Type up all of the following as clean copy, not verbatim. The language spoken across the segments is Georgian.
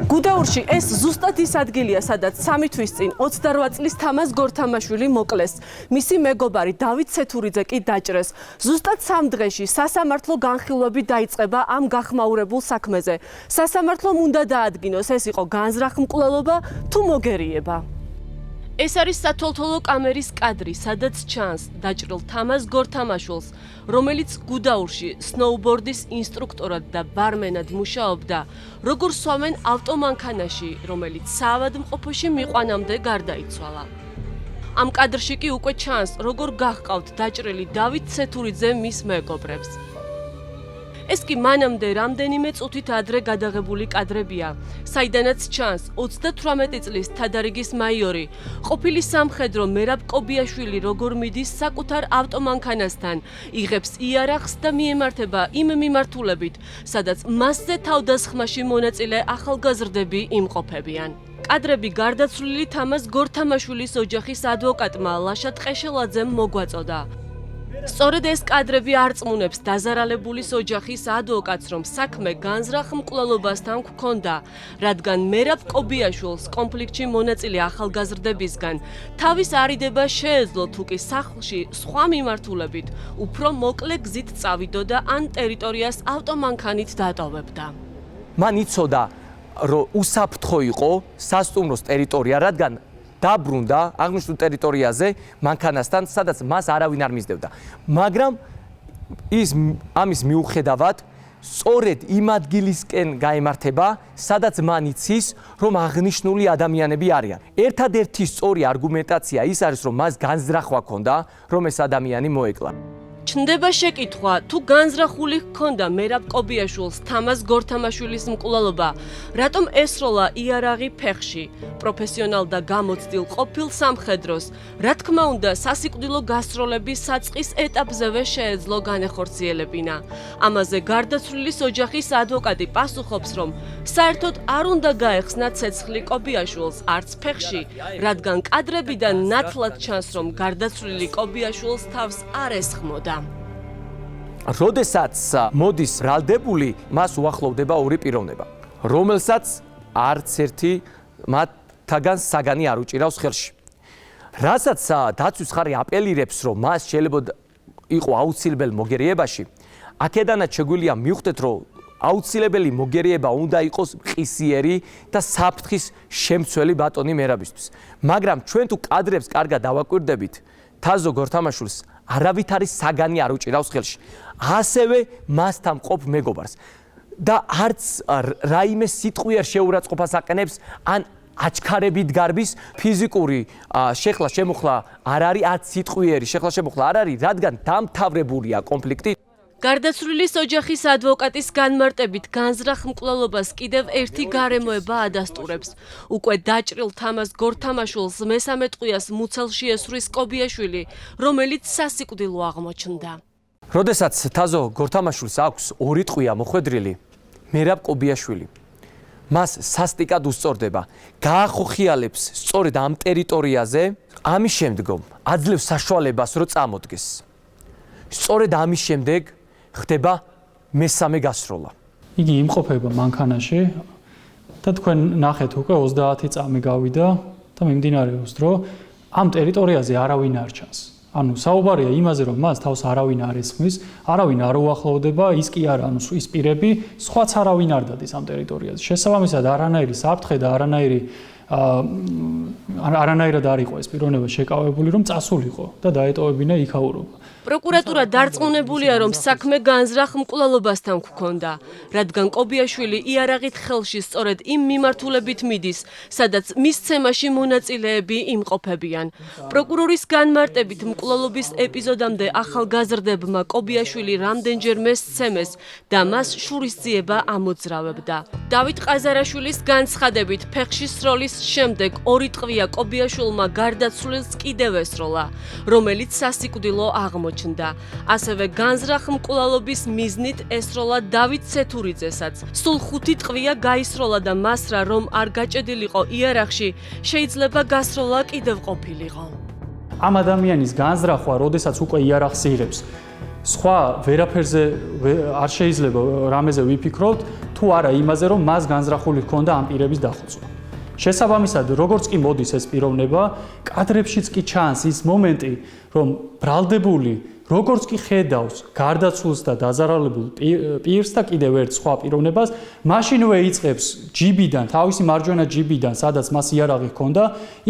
გუდაურში ეს ზუსტად ის ადგილია, სადაც 3 თვის წინ 28 წლის თამაზ გორთამაშვილი მოკლეს. მისი მეგობარი დავით ცეთურიძე კი დაჭრეს. ზუსტად 3 დღეში სასამართლო განხილვები დაიწყება ამ გახმაურებულ საქმეზე. სასამართლომ უნდა დაადგინოს, ეს იყო განზრახ-მკვლელობა თუ მოგერიება. ეს არის სათვალთვალო კამერის კადრი, სადაც ჩანს დაჭრილ თამაზ გორთამაშვილს, რომელიც გუდაურში სნოუბორდის ინსტრუქტორად და ბარმენად მუშაობდა, როგორ სვამენ ავტომანქანაში, რომელიც საავადმყოფოში მიყვანამდე გარდაიცვალა. ამ კადრში კი უკვე ჩანს, როგორ გაჰყავთ დაჭრილი დავით ცეთურიძე მის მეგობრებს. ეს კი მანამდე რამდენიმე წუთით ადრე გადაღებული კადრებია, საიდანაც ჩანს 38 წლის თადარიგის მაიორი, ყოფილი სამხედრო მერაბ კობიაშვილი როგორ მიდის საკუთარ ავტომანქანასთან, იღებს იარაღს და მიემართება იმ მიმართულებით, სადაც მასზე თავდასხმაში მონაწილე ახალგაზრდები იმყოფებიან. კადრები გარდაცვლილი თამაზ გორთამაშვილის ოჯახის ადვოკატმა ლაშა ტყეშელაძემ მოგვაწოდა. სწორედ ეს კადრები არწმუნებს დაზარალებულის ოჯახის ადვოკატს, რომ საქმე განზრახ-მკვლელობასთან გვქონდა, რადგან მერაბ კობიაშვილს კონფლიქტში მონაწილე ახალგაზრდებისგან თავის არიდება შეეძლო, თუ კი სახლში სხვა მიმართულებით უფრო მოკლე გზით წავიდოდა ან ტერიტორიას ავტომანქანით დატოვებდა. მან იცოდა, რომ უსაფრთხო იყო სასტუმროს ტერიტორია, რადგან დაბრუნდა აღნიშნულ ტერიტორიაზე მანქანასთან, სადაც მას არავინ არ მისდევდა. მაგრამ ის ამის მიუხედავად სწორედ იმ ადგილისკენ გაემართება, სადაც მან იცის, რომ აღნიშნული ადამიანები არიან. ერთადერთი სწორი არგუმენტაცია ის არის, რომ მას განზრახვა ჰქონდა, რომ ეს ადამიანი მოეკლა. ჩნდება შეკითხვა, თუ განზრახული ჰქონდა მერაბ კობიაშვილს თამაზ გორთამაშვილის მკვლელობა, რატომ ესროლა იარაღი ფეხში, პროფესიონალ და გამოცდილ ყოფილ სამხედროს, რა თქმა უნდა, სასიკვდილო გასროლების საწყის ეტაპზევე შეეძლო განეხორციელებინა. ამაზე გარდაცვლილის ოჯახის ადვოკატი პასუხობს, რომ საერთოდ არ უნდა გაეხსნა ცეცხლი კობიაშვილს არც ფეხში, რადგან კადრებიდან ნათლად ჩანს, რომ გარდაცვლილი კობიაშვილს თავს არ ესხმოდა. როდესაც მოდის ბრალდებული, მას უახლოვდება ორი პიროვნება, რომელსაც არც ერთი მათგან საგანი არ უჭირავს ხელში. რასაც დაცვის მხარე აპელირებს, რომ მას შეიძლება იყო აუცილებელი მოგერიებაში, აქედანაც შეგვიძლია მივხვდეთ, რომ აუცილებელი მოგერიება უნდა იყოს მყისიერი და საფრთხის შემცველი ბატონი მერაბისთვის. მაგრამ ჩვენ თუ კადრებს კარგად დავაკვირდებით, თაზო გორთამაშვილს არავითარი საგანი არ უჭირავს ხელში. ასევე მასთან მყოფ მეგობარს. და არც რაიმე სიტყვიერ შეურაცხყოფას აყენებს, ან აჩქარებით გარბის ფიზიკური შეხლა-შემოხლა არ არის, არც სიტყვიერი შეხლა-შემოხლა არ არის, რადგან დამთავრებულია კონფლიქტი. გარდაცვლილის ოჯახის ადვოკატის განმარტებით განზრახ-მკვლელობას კიდევ ერთი გარემოება ადასტურებს. უკვე დაჭრილ თამაზ გორთამაშვილს მესამე ტყვიას მუცელში ესვრის კობიაშვილი, რომელიც სასიკვდილო აღმოჩნდა. როდესაც თაზო გორთამაშვილს აქვს ორი ტყვია მოხვედრილი, მერაბ კობიაშვილი მას სასტიკად უსწორდება, გაახოხიალებს სწორედ ამ ტერიტორიაზე, ამის შემდგომ აძლევს საშუალებას, რომ წამოდგეს. სწორედ ამის შემდეგ ხდება მესამე გასროლა. იგი იმყოფება მანქანაში და თქვენ ნახეთ უკვე 30 წამი გავიდა და მიმდინარეობს, რომ ამ ტერიტორიაზე არავინ არ ჩანს. ანუ საუბარია იმაზე, რომ მას თავს არავინ არ ესხმის, არავინ არ უახლოვდება, ის კი არა, ანუ ის პირები, სხვაც არავინ არ დადის ამ ტერიტორიაზე. შესაბამისად, არანაირი საფრთხე და არანაირად არ იყო ეს პიროვნება შეკავებული, რომ წასულიყო და დაეტოვებინა იქაურობა. პროკურატურა დარწმუნებულია, რომ საქმე განზრახ-მკვლელობასთან გვქონდა, რადგან კობიაშვილი იარაღით ხელში სწორედ იმ მიმართულებით მიდის, სადაც მისცემაში მონაწილეები იმყოფებიან. პროკურორის განმარტებით მკვლელობის ეპიზოდამდე ახალგაზრდებმა კობიაშვილი რამდენჯერმე სცემეს და მას შურისძიება ამოძრავებდა. დავით ყაზარაშვილის განცხადებით, ფეხში სროლის შემდეგ ორი ტყვია კობიაშვილმა გარდაცვლილს კიდევ ესროლა, რომელიც სასიკვდილო აღმოჩნდა. ასევე განზრახ-მკვლელობის მიზნით ესროლა დავით ცეთურიძესაც. სულ 5 ტყვია გაისროლა და მას რომ არ გაჭედილიყო იარაღში, შეიძლება გასროლა კიდევ ყოფილიყო. ამ ადამიანის განზრახვა, როდესაც უკვე იარაღს იღებს, სხვა ვერაფერზე არ შეიძლება რამეზე ვიფიქროთ, თუ არა იმაზე, რომ მას განზრახული ჰქონდა ამ პირების დახოცვა. შესაბამისად, როგორც კი მოდის ეს პიროვნება, კადრებშიც კი ჩანს ის მომენტი, რომ ბრალდებული როგორც კი ხედავს გარდაცვლილს და დაზარალებულ პირს და კიდევ ერთ სხვა პიროვნებას, მაშინვე იწყებს ჯიბიდან, თავისი მარჯვენა ჯიბიდან, სადაც მას იარაღი ჰქონდა,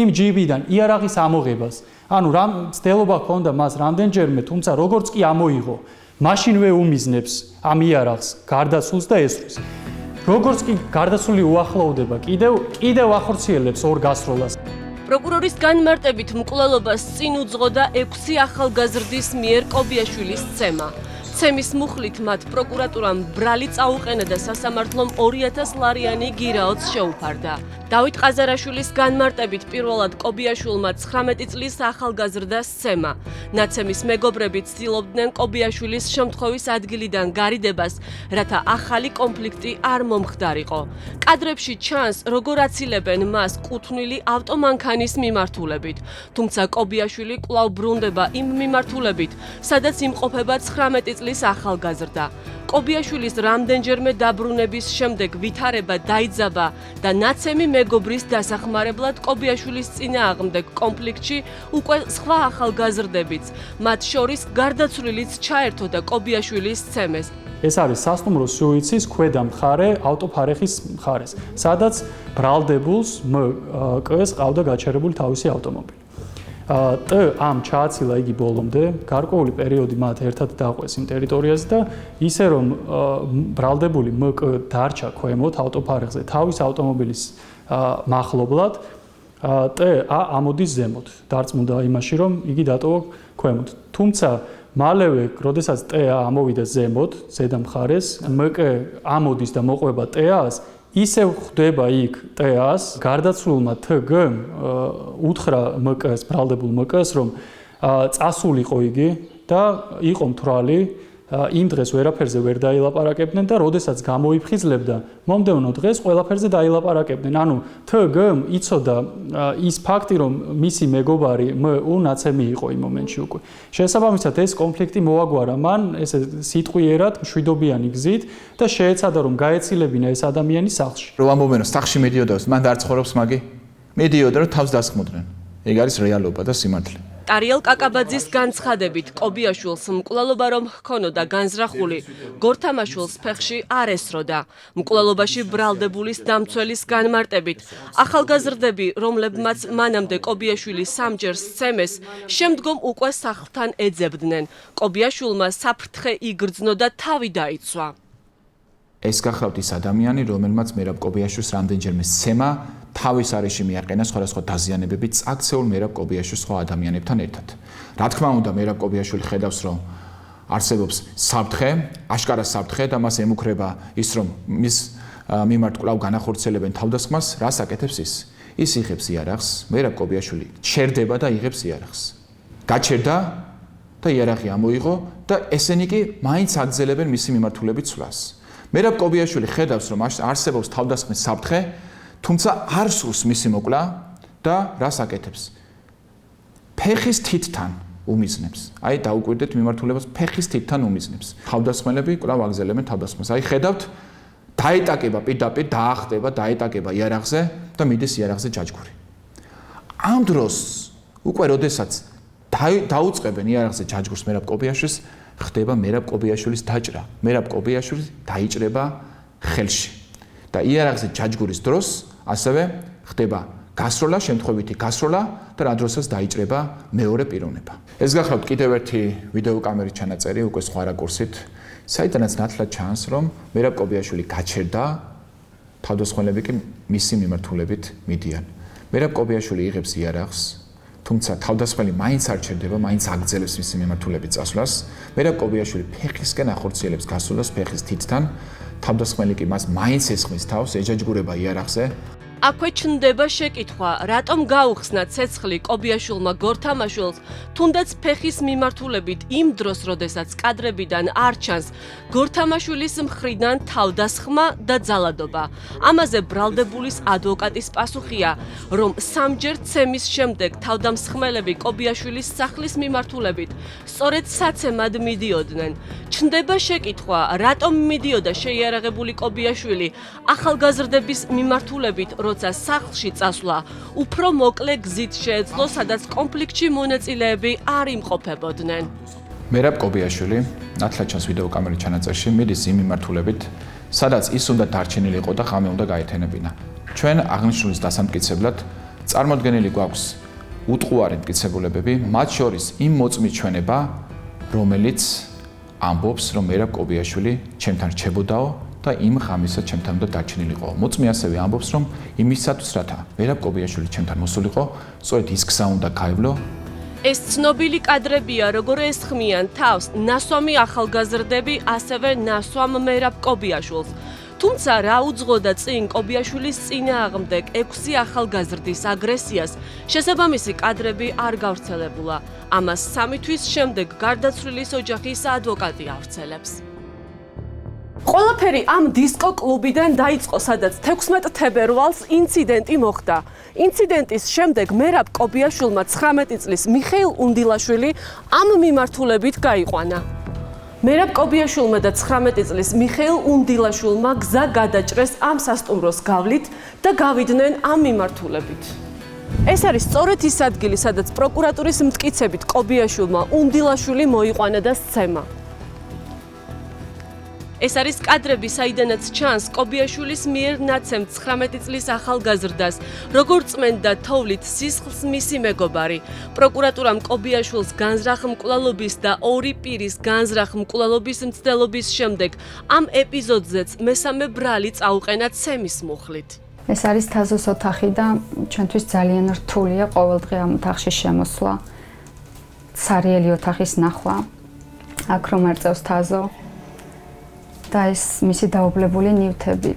იმ ჯიბიდან იარაღის ამოღებას. ანუ რამ ცდელობა ჰქონდა მას რამდენჯერმე, თუმცა როგორც კი ამოიღო, მაშინვე უმიზნებს ამ იარაღს გარდაცვლილს და ესვრის. როგორც კი გარდაცვლილი უახლოვდება, კიდევ ახორციელებს ორ გასროლას. პროკურორის განმარტებით მკვლელობას წინ უძღოდა 6 ახალგაზრდის მიერ კობიაშვილის ცემა. ცემის მუხლით მათ პროკურატურამ ბრალი წაუყენა და სასამართლომ 2000 ლარიანი გირაოც შეუფარდა. დავით ყაზარაშვილის განმარტებით პირველად კობიაშვილმა 19 წლის ახალგაზრდას ცემა. ნაცემის მეგობრები ცდილობდნენ კობიაშვილის შემთხვევის ადგილიდან გარიდებას, რათა ახალი კონფლიქტი არ მომხდარიყო. კადრებში ჩანს, როგორ აცილებენ მას კუთვნილი ავტომანქანის მიმართულებით. თუმცა კობიაშვილი კვლავ ბრუნდება იმ მიმართულებით, სადაც იმყოფება 19 წლის ახალგაზრდა. კობიაშვილის რამდენჯერმე დაბრუნების შემდეგ ვითარება დაიძაბა და ნაცემი მეგობრის დასახმარებლად კობიაშვილის წინააღმდეგ კონფლიქტში უკვე სხვა ახალგაზრდებიც, მათ შორის გარდაცვლილიც ჩაერთო და კობიაშვილის ცემეს. ეს არის სასტუმრო სუიცის ქვედა მხარე, ავტოფარეხის მხარეს, სადაც ბრალდებულს მ-კ-ს ყავდა გაჩერებული თავისი ავტომობილი. T ამ ჩააცილა იგი ბოლომდე, გარკვეული პერიოდი მათ ერთად დაყვეს იმ ტერიტორიაზე და ისე რომ ბრალდებული მ-კ დარჩა ქვემოთ ავტოფარეხზე თავის ავტომობილის მახლობლად, T ამოდის ზემოთ, დარწმუნდა იმაში, რომ იგი დატოვა ქვემოთ. თუმცა მალევე, როდესაც T ამოვიდა ზემოთ, ზედა მხარეს, მ-კ ამოდის და მოყვება T-ს, ისევ ხვდება იქ T-ს, გარდაცვლილმა T-გ უთხრა მ-კ-ს, ბრალდებულ მ-კ-ს, რომ წასულიყო იგი და იყო მთვრალი, იმ დღეს ვერაფერზე ვერ დაილაპარაკებდნენ და როდესაც გამოიფხიზლებდა, მომდევნო დღეს ყველაფერზე დაილაპარაკებდნენ. ანუ T-გ იცოდა ის ფაქტი, რომ მისი მეგობარი მ-უ ნაცემი იყო იმ მომენტში უკვე. შესაბამისად, ეს კონფლიქტი მოაგვარა მან, ესე სიტყვიერად, მშვიდობიანი გზით და შეეცადა, რომ გაეცილებინა ეს ადამიანი სახლში. რომ ამბობენ, რომ სახლში მედიოდა, მან და არ ცხოვრობს მაგი? მედიოდა, რომ თავს დასხმოდნენ. ეგ არის რეალობა და სიმართლე. ტარიელ კაკაბაძის განცხადებით, კობიაშვილს მკვლელობა რომ ჰქონოდა განზრახული, გორთამაშვილს ფეხში არ ესროდა. მკვლელობაში ბრალდებულის დამცველის განმარტებით, ახალგაზრდები, რომლებმაც მანამდე კობიაშვილი სამჯერ სცემეს, შემდგომ უკვე სახლთან ეძებდნენ. კობიაშვილმა საფრთხე იგრძნო და თავი დაიცვა. ეს გახლავთ ის ადამიანი, რომელმაც მერაბ კობიაშვილს რამდენჯერმე სცემა თავის არეში მიაყენა სხვადასხვა დაზიანებებით წაქცეულ მერაბ კობიაშვილს სხვა ადამიანებთან ერთად. რა თქმა უნდა, მერაბ კობიაშვილი ხედავს, რომ არსებობს საფრთხე, აშკარა საფრთხე და მას ემუქრება ის, რომ მის მიმართ კვლავ განახორციელებენ თავდასხმას, რას აკეთებს ის? ის იღებს იარაღს, მერაბ კობიაშვილი ჩერდება და იღებს იარაღს. გაჩერდა და იარაღი ამოიღო და ესენი კი მაინც აგრძელებენ მისი მიმართულებით სვლას. მერაბ კობიაშვილი ხედავს, რომ არსებობს თავდასხმის საფრთხე, თუმცა არ სურს მისი მოკლა და რას აკეთებს? ფეხის თითთან უმიზნებს. აი დაუკვირდეთ მიმართულებას, ფეხის თითთან უმიზნებს. თავდასხმელები კვლავ აგრძელებენ თავდასხმას. აი ხედავთ, დაეტაკება პირდაპირ, დაახტება, დაეტაკება იარაღზე და მიდის იარაღზე ჯაჯგური. ამ დროს უკვე როდესაც დაუწყებენ იარაღზე ჯაჯგურს მერაბ კობიაშვილს, ხდება მერაბ კობიაშვილის დაჭრა. მერაბ კობიაშვილი დაიჭრება ხელში. და იარაღზე ჯაჯგურის დროს ასევე ხდება გასროლა, შემთხვევითი გასროლა და რა დროსაც დაიჭრება მეორე პიროვნება. ეს გახლავთ კიდევ ერთი ვიდეო კამერის ჩანაწერი, უკვე სხვა რაკურსით, საიდანაც ნათლად ჩანს, რომ მერაბ კობიაშვილი გაჩერდა, თავდასხმელები კი მისი მიმართულებით მიდიან. მერაბ კობიაშვილი იღებს იარაღს, თუმცა თავდასხმელი მაინც არ ჩერდება, მაინც აგრძელებს მისი მიმართულებით წასვლას. მერაბ კობიაშვილი ფეხისკენ ახორციელებს გასვლას ფეხის თითთან. თავდასხმელი კი მას მაინც ესხმის თავს, ეჯაჯგურება იარაღზე. აქვე ჩნდება შეკითხვა, რატომ გაუხსნა ცეცხლი კობიაშვილმა გორთამაშვილს, თუნდაც ფეხის მიმართულებით იმ დროს, როდესაც კადრებიდან არ ჩანს გორთამაშვილის მხრიდან თავდასხმა და ძალადობა. ამაზე ბრალდებულის ადვოკატის პასუხია, რომ სამჯერ ცემის შემდეგ თავდამსხმელები კობიაშვილის სახლის მიმართულებით სწორედ საცემად მიდიოდნენ. ჩნდება შეკითხვა, რატომ მიდიოდა შეიარაღებული კობიაშვილი ახალგაზრდების მიმართულებით, როცა სახლში წასვლა უფრო მოკლე გზით შეეძლო, სადაც კონფლიქტში მონაწილეები არ იმყოფებოდნენ. მერაბ კობიაშვილი ნათლაჩას ვიდეო კამერის ჩანაწერში მიდის იმ მიმართულებით, სადაც ის უნდა დარჩენილიყო და ღამე უნდა გაეთენებინა. ჩვენ აღნიშნულის დასამტკიცებლად წარმოდგენილი გვაქვს უტყუარი მტკიცებულებები, მათ შორის იმ მოწმის ჩვენება, რომელიც ამბობს, რომ მერაბ კობიაშვილი ჩემთან რჩებოდაო და იმ ღამესაც ჩემთან უნდა დარჩენილიყო. მოწმე ასევე ამბობს, რომ იმისათვის, რათა მერაბ კობიაშვილი ჩემთან მოსულიყო, სწორედ ის გზა უნდა გაევლო. ეს ცნობილი კადრებია, როგორ ესხმიან თავს ნასვამი ახალგაზრდები, ასევე ნასვამ მერაბ კობიაშვილს. თუმცა რა უძღოდა წინ კობიაშვილის წინააღმდეგ 6 ახალგაზრდის აგრესიას, შესაბამისი კადრები არ გავრცელებულა. ამას 3 თვის შემდეგ გარდაცვლილის ოჯახის ადვოკატი ავრცელებს. ყველაფერი ამ დისკო კლუბიდან დაიწყო, სადაც 16 თებერვალს ინციდენტი მოხდა. ინციდენტის შემდეგ მერაბ კობიაშვილმა 19 წლის მიხეილ უნდილაშვილი ამ მიმართულებით გაიყვანა. მერაბ კობიაშვილმა და 19 წლის მიხეილ უნდილაშვილმა გზა გადაჭრეს ამ სასტუმროს გავლით და გავიდნენ ამ მიმართულებით. ეს არის სწორედ ის ადგილი, სადაც პროკურატურის მტკიცებით კობიაშვილმა უნდილაშვილი მოიყვანა და სცემა. ეს არის კადრები, საიდანაც ჩანს კობიაშვილის მიერ ნაცემ 19 წლის ახალგაზრდას, როგორ წმენდა თოვლით სისხლს მისი მეგობარი. პროკურატურამ კობიაშვილს განზრახ მკვლელობის და ორი პირის განზრახ მკვლელობის მცდელობის შემდეგ ამ ეპიზოდზეც მესამე ბრალი წაუყენა ცემის მუხლით. ეს არის თაზოს ოთახი და ჩვენთვის ძალიან რთულია ყოველდღე ამ ოთახში შემოსვლა. ცარიელი ოთახის ნახვა. აქ რომ ერწევს თაზო და ეს მისი დაობლებული ნივთები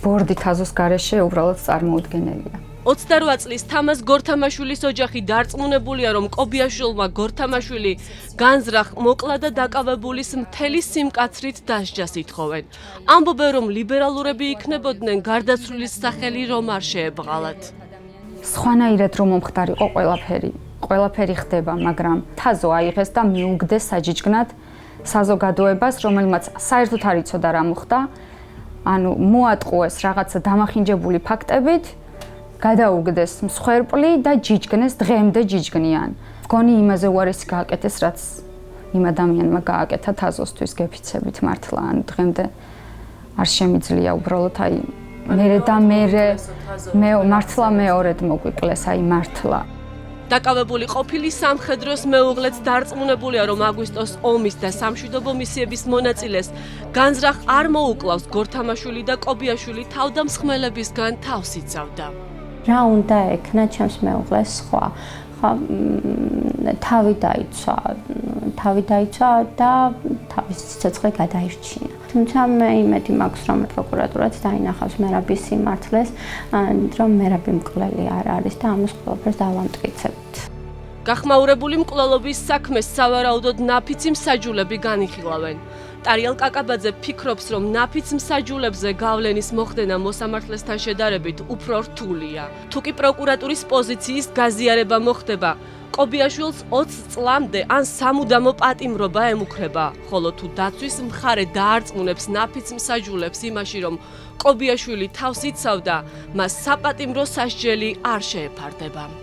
ბორდი თაზოს გარეშე უბრალოდ წარმოუდგენელია. 28 წლის თამაზ გორთამაშვილის ოჯახი დარწმუნებულია, რომ კობიაშვილმა გორთამაშვილი განზრახ მოკლა და დაკავებულის მთელი სიმკაცრით დასჯას ითხოვენ. ამბობენ, რომ ლიბერალურები იქნებოდნენ გარდაცვლილის სახელი რომ არ შეებღალათ. სხვანაირად რომ მომხდარიყო ყველაფერი ხდება, მაგრამ თაზო აიღეს და მიუგდეს საჯიჯგნად საზოგადოებას, რომელმაც საერთოდ არ იცოდა რა მოხდა, ანუ მოატყუეს რაღაცა დამახინჯებული ფაქტებით, გადაუგდეს მსხვერპლი და ჯიჯგნეს, დღემდე ჯიჯგნიან. მგონი იმაზე უარესი გააკეთეს, რაც იმ ადამიანმა გააკეთა თაზოსთვის გეფიცებით მართლა, ანუ დღემდე არ შემიძლია უბრალოდ აი მე მართლა მეორედ მოგვიკლეს, აი მართლა. დაკავებული ყოფილი სამხედროს მეუღლეც დარწმუნებულია, რომ აგვისტოს ომის და სამშვიდობო მისიების მონაწილეს განზრახ არ მოუკლავს გორთამაშვილი და კობიაშვილი თავდამსხმელებისგან თავს იცავდა. რა უნდა ექნა ჩემს მეუღლეს სხვა? თავი დაიცვა და თავის ცეცხლი გადაირჩინა. თუმცა მე იმედი მაქვს, რომ პროკურატურაც დაინახავს მერაბის სიმართლეს, რომ მერაბი მკვლელი არ არის და ამას ყველაფერს დავამტკიცებთ. გახმაურებული მკვლელობის საქმეს სავარაუდოდ ნაფიცი მსაჯულები განიხილავენ. ტარიელ კაკაბაძე ფიქრობს, რომ ნაფიც მსაჯულებზე გავლენის მოხდენა მოსამართლესთან შედარებით უფრო რთულია. თუკი პროკურატურის პოზიციის გაზიარება მოხდება, კობიაშვილს 20 წლამდე ან სამუდამო პატიმრობა ემუქრება, ხოლო თუ დაცვის მხარე დაარწმუნებს ნაფიც მსაჯულებს იმაში, რომ კობიაშვილი თავს იცავდა, მას საპატიმრო სასჯელი არ შეეფარდება.